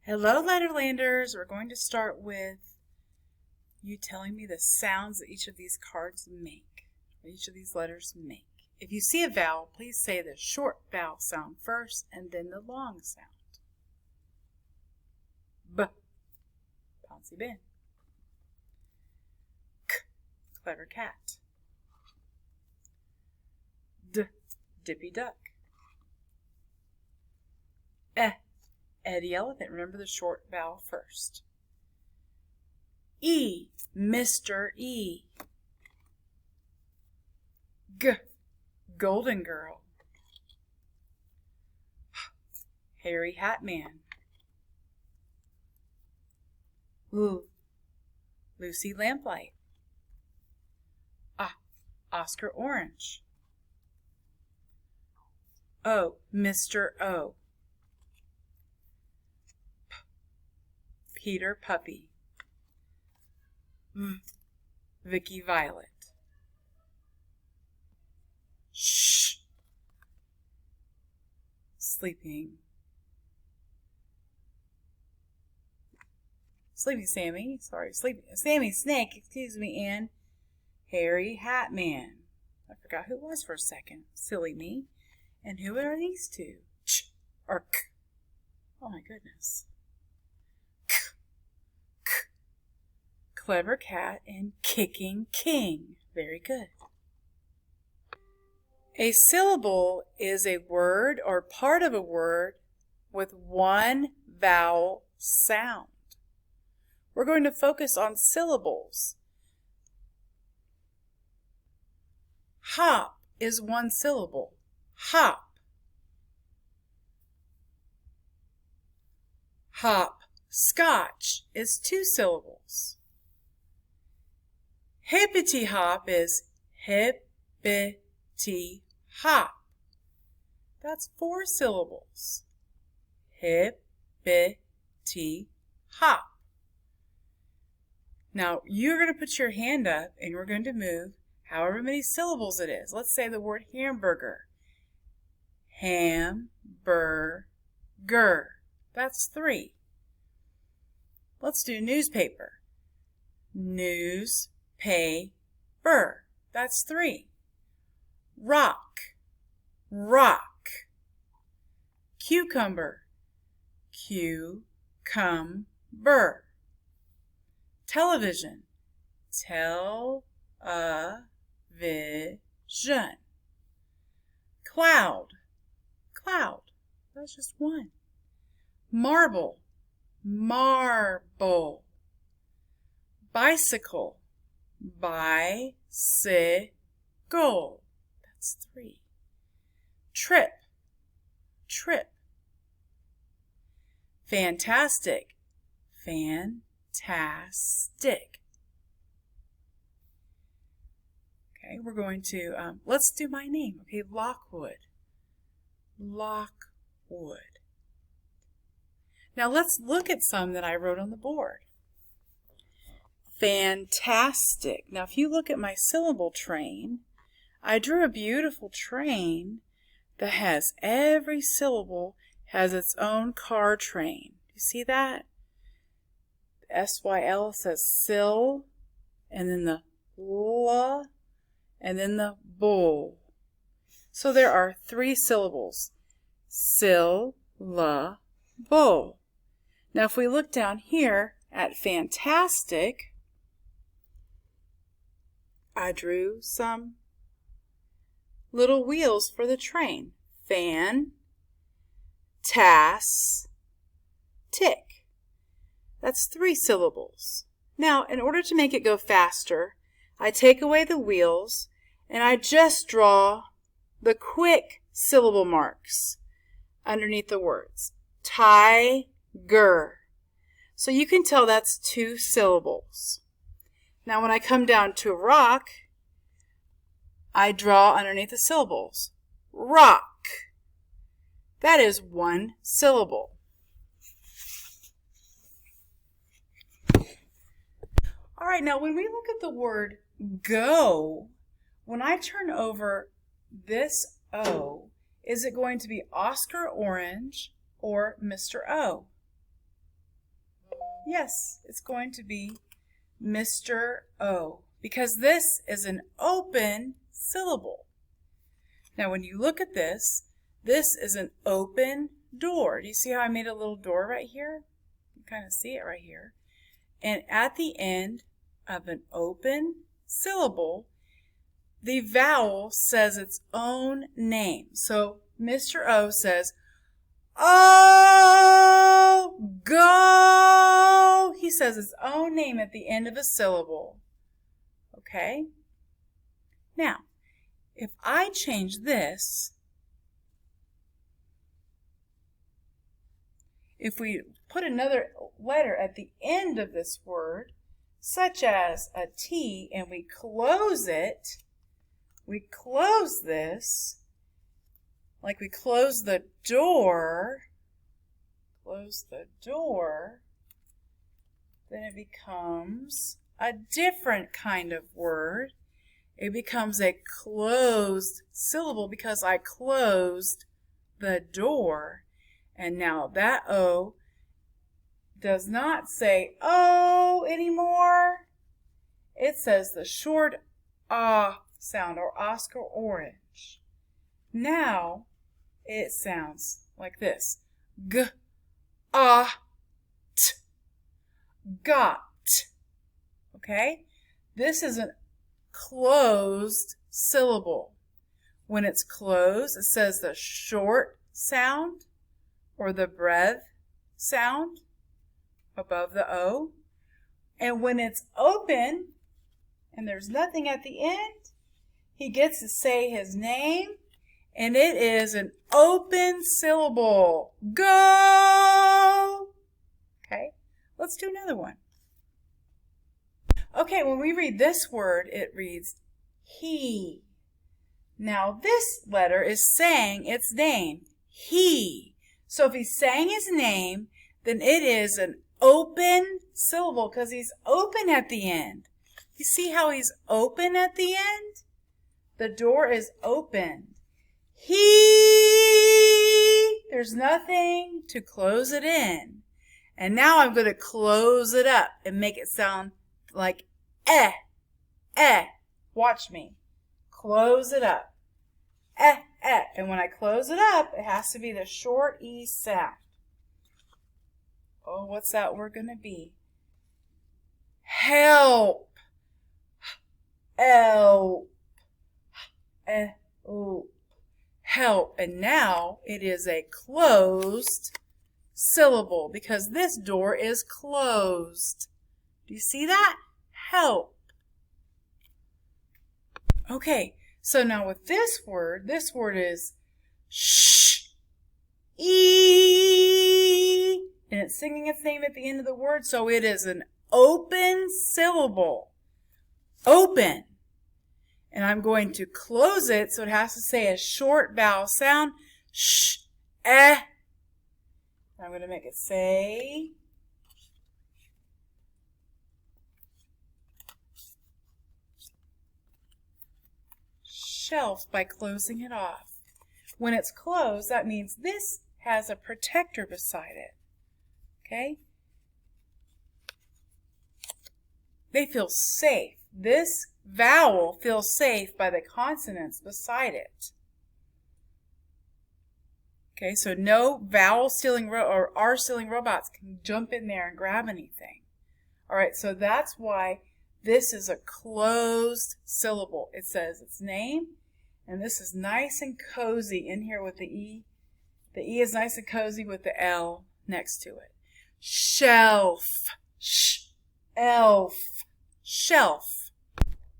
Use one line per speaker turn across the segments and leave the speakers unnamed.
Hello, Letterlanders. We're going to start with you telling me the sounds that each of these cards make, or each of these letters make. If you see a vowel, please say the short vowel sound first and then the long sound. B, bouncy bin. K, clever cat. D, dippy duck. E, Eddie elephant. Remember the short vowel first. E, Mr. E. G, golden girl. Hairy hat man. L, Lucy lamplight. Oscar orange. O, Mr. O. Peter puppy. Vicky violet. Shh. Sleeping Sammy. Sleeping Sammy snake, excuse me, and hairy hat man. I forgot who it was for a second. Silly me. And who are these two? Ch or k? Oh my goodness. Clever cat and kicking king. Very good. A syllable is a word or part of a word with one vowel sound. We're going to focus on syllables. Hop is one syllable. Hop. Hopscotch is two syllables. Hippity hop is hippity hop. That's four syllables. Hippity hop. Now you're going to put your hand up and we're going to move however many syllables it is. Let's say the word hamburger. Hamburger. That's three. Let's do newspaper. Newspaper. That's three. Rock. Cucumber. Cucumber. Television. Television. Cloud. That's just one. Marble. Bicycle. That's three. Trip. Fantastic. Okay, we're going to, let's do my name. Okay, Lockwood. Now let's look at some that I wrote on the board. Fantastic. Now if you look at my syllable train, I drew a beautiful train that has every syllable has its own car train. You see that? SYL says sill, and then the la, and then the bull. So there are three syllables. Sill, la, bull. Now if we look down here at fantastic, I drew some little wheels for the train. Fan-tas-tic. That's three syllables. Now, in order to make it go faster, I take away the wheels and I just draw the quick syllable marks underneath the words. Tiger. So you can tell that's two syllables. Now when I come down to rock, I draw underneath the syllables. Rock. That is one syllable. All right, now when we look at the word go, when I turn over this O, is it going to be Oscar Orange or Mr. O? Yes, it's going to be Mr. O, because this is an open syllable. Now when you look at this, this is an open door. Do you see how I made a little door right here? You can kind of see it right here. And at the end of an open syllable, the vowel says its own name. So Mr. O says, "Oh, go." He says his own name at the end of a syllable. Okay? Now, if I change this, if we put another letter at the end of this word, such as a T, and we close it, we close this, like we close the door, then it becomes a different kind of word. It becomes a closed syllable because I closed the door. And now that O does not say "oh" anymore. It says the short ah sound, or Oscar Orange. Now it sounds like this. G, ah, t, got. Okay? This is a closed syllable. When it's closed, it says the short sound or the breath sound above the O. And when it's open and there's nothing at the end, he gets to say his name, and it is an open syllable. Go! Okay, let's do another one. Okay, when we read this word, it reads he. Now this letter is saying its name, he. So if he's saying his name, then it is an open syllable because he's open at the end. You see how he's open at the end? The door is open. He. There's nothing to close it in. And now I'm going to close it up and make it sound like eh, eh. Watch me. Close it up. Eh, eh. And when I close it up, it has to be the short E sound. Oh, what's that word going to be? Help. Help. Help. And now it is a closed syllable because this door is closed. Do you see that? Help. Okay, so now with this word is sh, e, and it's singing its name at the end of the word, so it is an open syllable. Open. And I'm going to close it so it has to say a short vowel sound. Sh, eh. I'm going to make it say shelf by closing it off. When it's closed, that means this has a protector beside it. Okay? They feel safe. This vowel feels safe by the consonants beside it. Okay, so no vowel stealing or R stealing robots can jump in there and grab anything. All right, so that's why this is a closed syllable. It says its name, and this is nice and cozy in here with the E. The E is nice and cozy with the L next to it. Shelf. Elf. Shelf.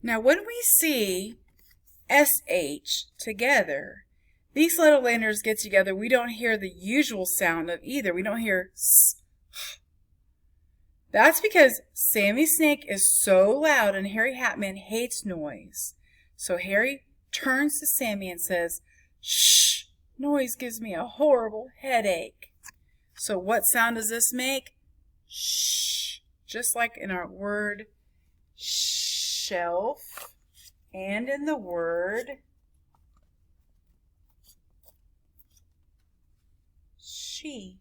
Now when we see SH together, these little letters get together, we don't hear the usual sound of either. We don't hear S. That's because Sammy Snake is so loud and Harry Hatman hates noise. So Harry turns to Sammy and says, "Shh, noise gives me a horrible headache." So what sound does this make? Shh. Just like in our word shelf and in the word she.